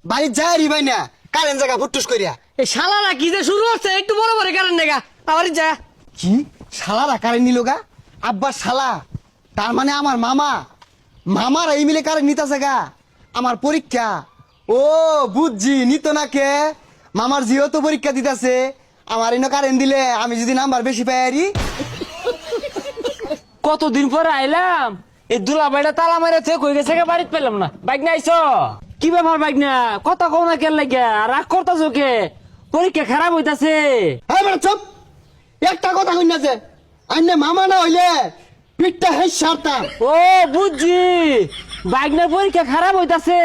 বাড়ির যায় রি ভাই না কারেন্ট জায়গা ফুটুস করিয়া। এই শালারা কি যে শুরু হচ্ছে একটু বড় বড় কারণ নেগা আবার যা কি শালারা কারেন্ট নিল গা? আব্বার শালা, তার মানে আমার মামা, মামার এই মিলে কারেন্ট নিতেছে গা। আমার পরীক্ষা, ও বুঝছি নিত না কে, মামার জিও তো পরীক্ষা দিতেছে, আমার এনে কারেন্ট দিলে আমি যদি নাম্বার বেশি পাই আরি। কতদিন পরে আইলাম, এই দুলাভাইটা তালা মারে থেকে কই গেছে বাড়িতে পেলাম না। বাইক না আইছো? কি ব্যাপার বাইক না? কথা কও না কেন লাগিয়া? রাগ করতাছ কে? পরীক্ষা খারাপ হইতাছে। হ্যাঁ বেটা চুপ, একটা কথা কই না যে আইনে মামা না হইলে পিঠটা হেস সারতাম। ও বুঝছি, বাইক না পরীক্ষা খারাপ হইতাছে।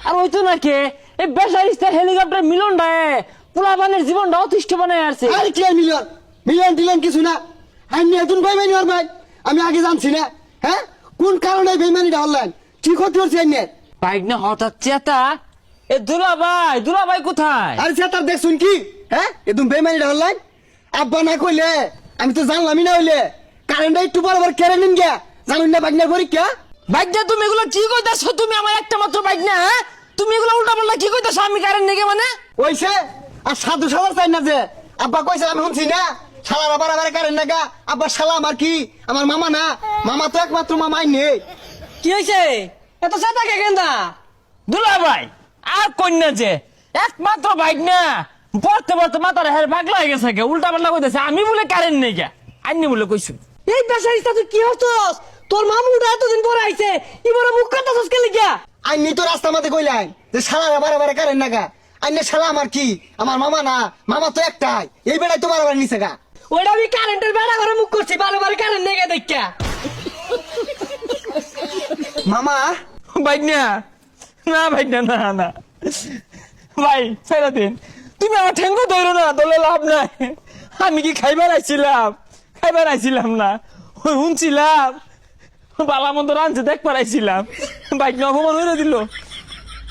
আর হইতো না কে, এই বেসারিস্তার হেলিকপ্টার মিলন ডায়ে পোলাপানের জীবনটা অতিষ্ঠ বানায় আসছে। আর কি আর মিলন মিলন টিলন কিছু না, আইনে এতুন বেইমানি আর ভাই আমি আগে জানছি না। হ্যাঁ কোন কারণে বেইমানিটা হলেন, কি ক্ষতি হচ্ছে আইনের? বাইক না হঠাৎ চেতা, এ দুলাভাই কোথায়? আরে সে তার দেখছুন কি, হ্যাঁ এদম বেমানিটা হল্লাই। আব্বা না কইলে আমি তো জানলামই না, হইলে কারেন্টটা একটু বরাবর কেড়ে নিন গিয়া, জানুন না বাগনার পরীক্ষা। বাইক না তুমি এগুলো কি কইতাছো? তুমি আমার একটা মাত্র বাইক না, হ্যাঁ? তুমি এগুলো উল্টা পাল্টা কি কইতাছো? আমি কারেন্ট নেগে মানে ওইসে আর সাধু সালার চাই না যে আব্বা কইছে আমি শুনছি না, শালারা বারাবারে কারেন্ট নাগা। আব্বা শালা আমার কি, আমার মামা না, মামা তো একমাত্র মামাই নেই। কি হয়েছে এত চেতা কে কেন্দা? দুলাভাই আর কন্যা যে একমাত্র বাইক না, পড়তে পড়তে মাথার হের পাগলা হয়ে গেছে কে, উল্টা পাল্টা কইতাছে আমি বলে কারেন্ট নেই গা, আইনি বলে কইছো। এই বেসারিস্তা তুই কি হচ্ছস? তোর মামুটা এতদিন পরে আইছে, এবারে মুখ কাটাছস কে লিগা? আইনি তো রাস্তা মাঝে কইলাই যে শালারা বারাবারে কারেন্ট নাগা। আইনে শালা আমার কি, আমার মামা না, মামা তো একটাই, এই বেড়াই তো বারাবার নিছে গা। ওইটা আমি কারেন্টের বেড়া করে মুখ করছি, বারে কারেন্ট নেগে দেখা। মামা বাইক না, না বাইক না, না না ভাই ফেরা দিন, তুমি আমার ঠেঙ্গো ধরো না, তোলে লাভ নাই। আমি কি খাইবার আইছিলাম না, ওই শুনছিলাম বালা মন্দ রাঁধছে দেখবার আইছিলাম, বাইক না অপমান হইলে দিল,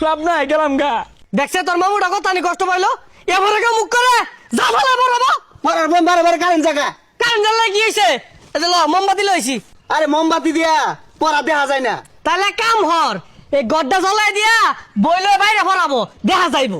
লাভ নাই, গেলাম গা। দেখছে তোর মামুটা কত নি কষ্ট পাইলো, এবারে কেউ মুখ করে যা ভালো বলবো। পড়ার বোন বারাবারে কারেন্ট জায়গা। কারেন্ট জ্বালা কি হয়েছে? ল মোমবাতি লইছি। আরে মোমবাতি দিয়া পড়া দেখা যায় না। তাহলে কাম হর, এই গড্ডা জ্বলাই দিয়া বইলে বাইরে ফলাবো, দেখা যাইবো।